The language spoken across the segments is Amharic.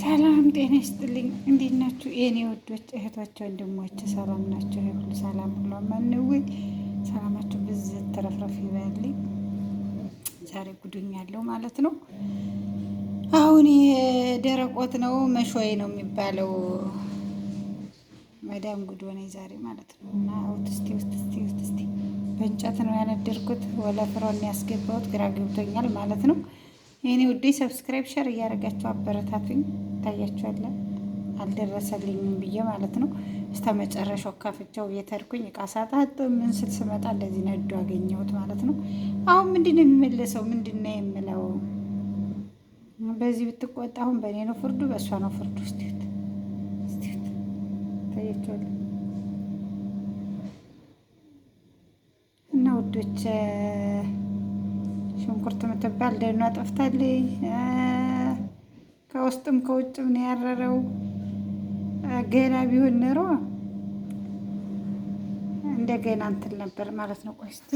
ሰላም ጤና ይስጥልኝ። እንዴት ናችሁ የኔ ወዶች እህቶች ወንድሞች? ሰላም ናቸው? ሁሉ ሰላም ሁሉ ማንው ሰላማችሁ ብዝት ተረፍረፍ ይበልኝ። ዛሬ ጉዱኝ ያለው ማለት ነው። አሁን የደረቆት ነው መሾይ ነው የሚባለው። መዳም ጉድ ሆነኝ ዛሬ ማለት ነው። እና ውስጥ በእንጨት ነው ያነደርኩት ወለፍሮን ያስገባሁት ግራ ገብቶኛል ማለት ነው። የኔ ውዴ ሰብስክራይብ ሸር እያደረጋችሁ አበረታቱኝ። ታያችኋለ አልደረሰልኝም ብዬ ማለት ነው። እስከ መጨረሻው ካፍቻው እየተርኩኝ እቃ ሳጣጥ ምን ስል ስመጣ እንደዚህ ነዶ አገኘሁት ማለት ነው። አሁን ምንድነው የሚመለሰው? ምንድነው የምለው? በዚህ ብትቆጣ አሁን በእኔ ነው ፍርዱ፣ በእሷ ነው ፍርዱ። እስቲት ታያችኋለ እና ውዶች ሽንኩርት የምትባል ደኗ ጠፍታለች። ከውስጥም ከውጭም ነው ያረረው። ገና ቢሆን ኖሮ እንደገና እንትን ነበር ማለት ነው። ቆይ እስኪ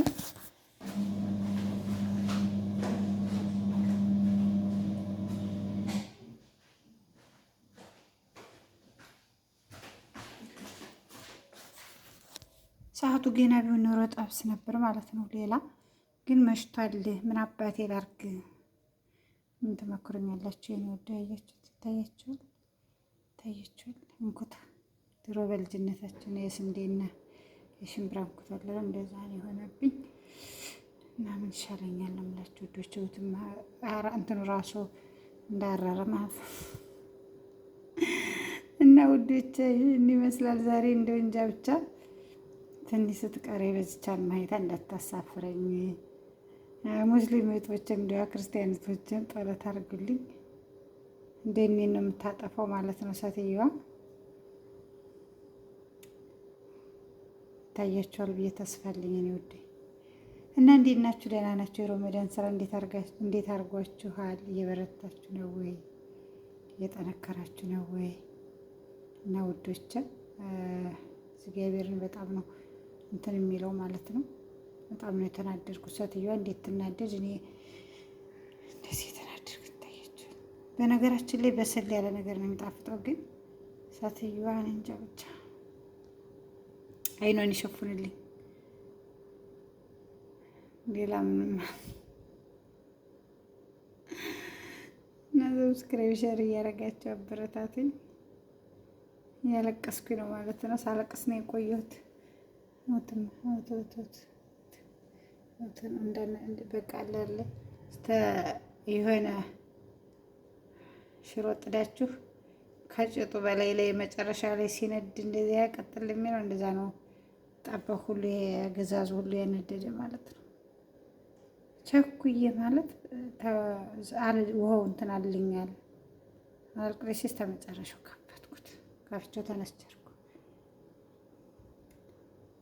ሰዓቱ ገና ቢሆን ኖሮ ጠብስ ነበር ማለት ነው። ሌላ ግን መሽቷል። ምን አባቴ ላርግ? ምን ትመክሩኛላችሁ? የኔ ወደ ያያችሁት ይታያችኋል። እንኩታ ድሮ በልጅነታችን የስንዴና የሽምብራ እንኩታ አለ እንደዛ ነው የሆነብኝ። እና ምን ይሻለኛል ነው የምላችሁ ወዶች። ወትም እንትኑ ራሱ እንዳረረ ማለት እና ውዶች ይመስላል ዛሬ እንደው እንጃ ብቻ ትንሽ ስትቀሪ በዚቻል ማየታ እንዳታሳፍረኝ። ሙስሊም እህቶችም እንዲያ ክርስቲያን እህቶችም ጸሎት አድርጉልኝ። እንደኔ ነው የምታጠፋው ማለት ነው ሴትዮዋ። ታያችኋል ብዬ ተስፋ አለኝ እኔ ውዴ። እና እንዴት ናችሁ? ደህና ናችሁ? የሮመዳን ስራ እንዴት አድርጓችኋል? እየበረታችሁ ነው ወይ? እየጠነከራችሁ ነው ወይ? እና ውዶች እግዚአብሔርን በጣም ነው እንትን የሚለው ማለት ነው። በጣም ነው የተናደድኩት። ሴትዮዋ እንዴት ትናደድ? እኔ እንደዚህ የተናደድኩት ታያችሁ። በነገራችን ላይ በሰል ያለ ነገር ነው የሚጣፍጠው፣ ግን ሴትዮዋ እንጃ ብቻ አይኗን ይሸፉንልኝ። ሌላ ምንም እና ሰብስክራይብ ሸር እያደረጋችሁ አበረታቱኝ። እያለቀስኩኝ ነው ማለት ነው። ሳለቅስ ነው የቆየሁት። በቃ አለ የሆነ ሽሮ ጥዳችሁ ከጭጡ በላይ ላይ መጨረሻ ላይ ሲነድ እንደዚያ ያቀጥል የሚለው እንደዛ ነው። ጣባው ሁሉ የገዛዙ ሁሉ ያነደደ ማለት ነው። ቸኩዬ ማለት ውሃው እንትን አልልኛል አልቅሬሲስ ተመጨረሻው ከፈትኩት። ከፍቼው ተነስቸርኩ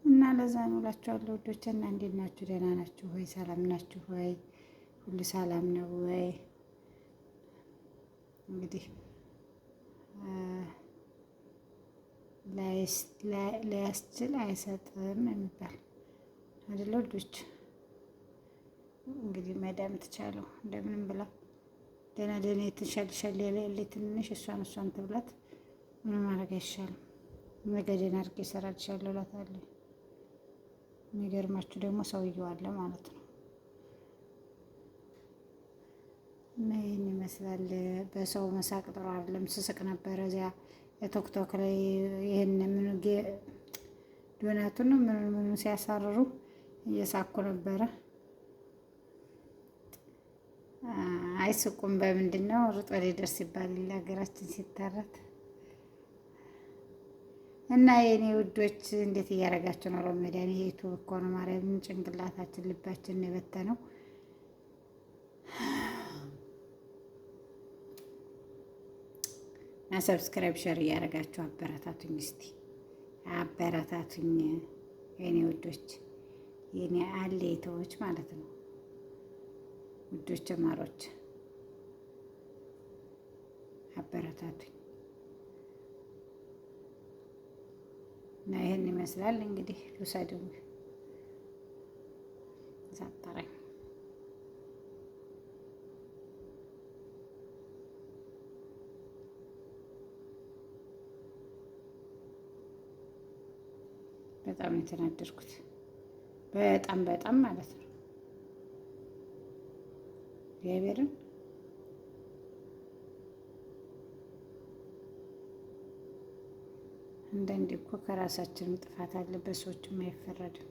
እና ለዛ ነው እላችኋለሁ ውዶቼ። እና እንዴት ናችሁ? ደህና ናችሁ ወይ? ሰላም ናችሁ ወይ? ሁሉ ሰላም ነው ወይ? እንግዲህ ላያስችል አይሰጥም የሚባል አይደለ ውዶች? እንግዲህ መዳም ትቻለው እንደምንም ብላ ደህና ደህና የተሻልሻል ያለ ትንሽ እሷን ትብላት። ምን ማድረግ አይሻልም? ነገ ደህና አድርጌ እሰራልሻለሁ እላታለሁ። የሚገርማችሁ ደግሞ ሰውየው አለ ማለት ነው። እና ይህን ይመስላል። በሰው መሳቅ ጥሩ አይደለም። ስስቅ ነበረ እዚያ ቶክቶክ ላይ ይህን ዶናቱን ምኑ ሲያሳርሩ እየሳኩ ነበረ። አይስቁም። በምንድን ነው ሩጦ ሊደርስ ይባል ሀገራችን ሲታረት። እና የኔ ውዶች እንዴት እያደረጋችሁ ነው? ረመዳን የዩቱብ እኮ ነው ማርያምን ጭንቅላታችን ልባችን ነው የበተነው። እና ሰብስክራይብ ሸር እያደረጋችሁ አበረታቱኝ። እስቲ አበረታቱኝ የኔ ውዶች፣ የኔ አሌቶች ማለት ነው። ውዶች ማሮች አበረታቱኝ። እና ይሄን ይመስላል እንግዲህ ልውሰደው ዛጣራኝ በጣም ነው የተናደድኩት። በጣም በጣም ማለት ነው እግዚአብሔርን አንዳንዴ እኮ ከራሳችንም ጥፋት አለ፣ በሰዎችም አይፈረድም።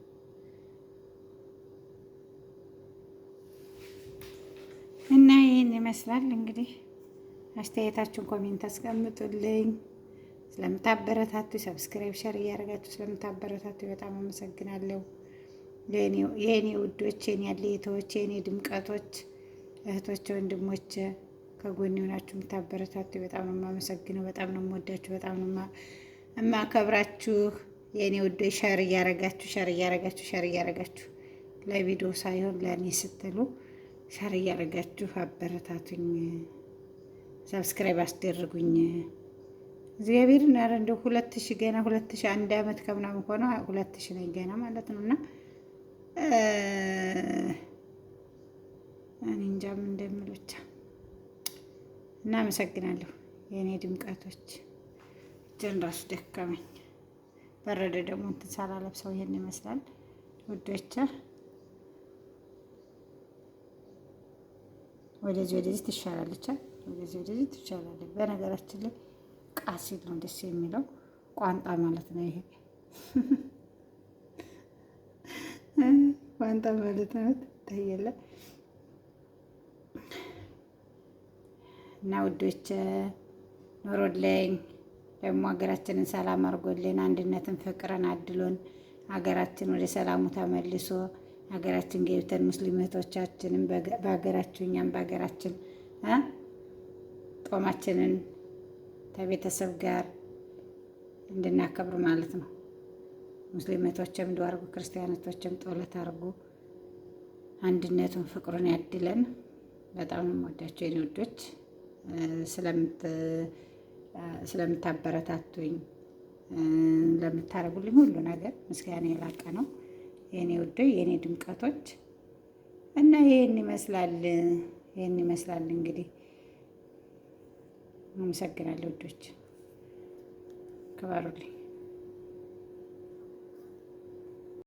እና ይህን ይመስላል እንግዲህ። አስተያየታችሁን ኮሜንት አስቀምጡልኝ። ስለምታበረታቱ ሰብስክራይብ፣ ሸር እያደረጋችሁ ስለምታበረታቱ በጣም አመሰግናለሁ። የእኔ ውዶች፣ የኔ አለይታዎች፣ የኔ ድምቀቶች፣ እህቶች፣ ወንድሞች ከጎን ሆናችሁ የምታበረታቱ በጣም ነው የማመሰግነው። በጣም ነው የምወዳችሁ። በጣም ነው እማከብራችሁ። የእኔ ውዶች ሸር እያደረጋችሁ ለቪዲዮ ሳይሆን ለእኔ ስትሉ ሸር እያደረጋችሁ አበረታቱኝ። ሰብስክራይብ አስደርጉኝ። እግዚአብሔርን ኧረ እንደው 2000 ገና 2001 ዓመት ከምናምን ሆነ 2000 ነኝ ገና ማለት ነው። እና እኔ እንጃ ምን እንደምል ብቻ እና አመሰግናለሁ የእኔ ድምቀቶች። እጄን ራሱ ደከመኝ። በረደ ደግሞ እንትን ሳላለብሰው ይሄን ይመስላል ውዶቼ። ወደዚህ ትሻላለች፣ ወደዚህ ትሻላለች። በነገራችን ላይ ቃሲል ነው ደስ የሚለው ቋንጣ ማለት ነው። ይሄ ቋንጣ ማለት ነው ታየለ። እና ውዶች ኖሮልኝ ደግሞ ሀገራችንን ሰላም አድርጎልን አንድነትን ፍቅርን አድሎን ሀገራችን ወደ ሰላሙ ተመልሶ ሀገራችን ገብተን ሙስሊም እህቶቻችንን በሀገራችን እኛም በሀገራችን ጦማችንን ከቤተሰብ ጋር እንድናከብር ማለት ነው። ሙስሊም እህቶችም ዱዓ አድርጉ፣ ክርስቲያኖችም ጸሎት አድርጉ። አንድነቱን ፍቅሩን ያድለን። በጣም ነው የምወዳቸው የኔ ውዶች። ስለምታበረታቱኝ ለምታረጉልኝ ሁሉ ነገር ምስጋና የላቀ ነው የኔ ውዶች፣ የኔ ድምቀቶች። እና ይሄን ይመስላል እንግዲህ። አመሰግናለሁ ውዶች፣ ክበሩልኝ።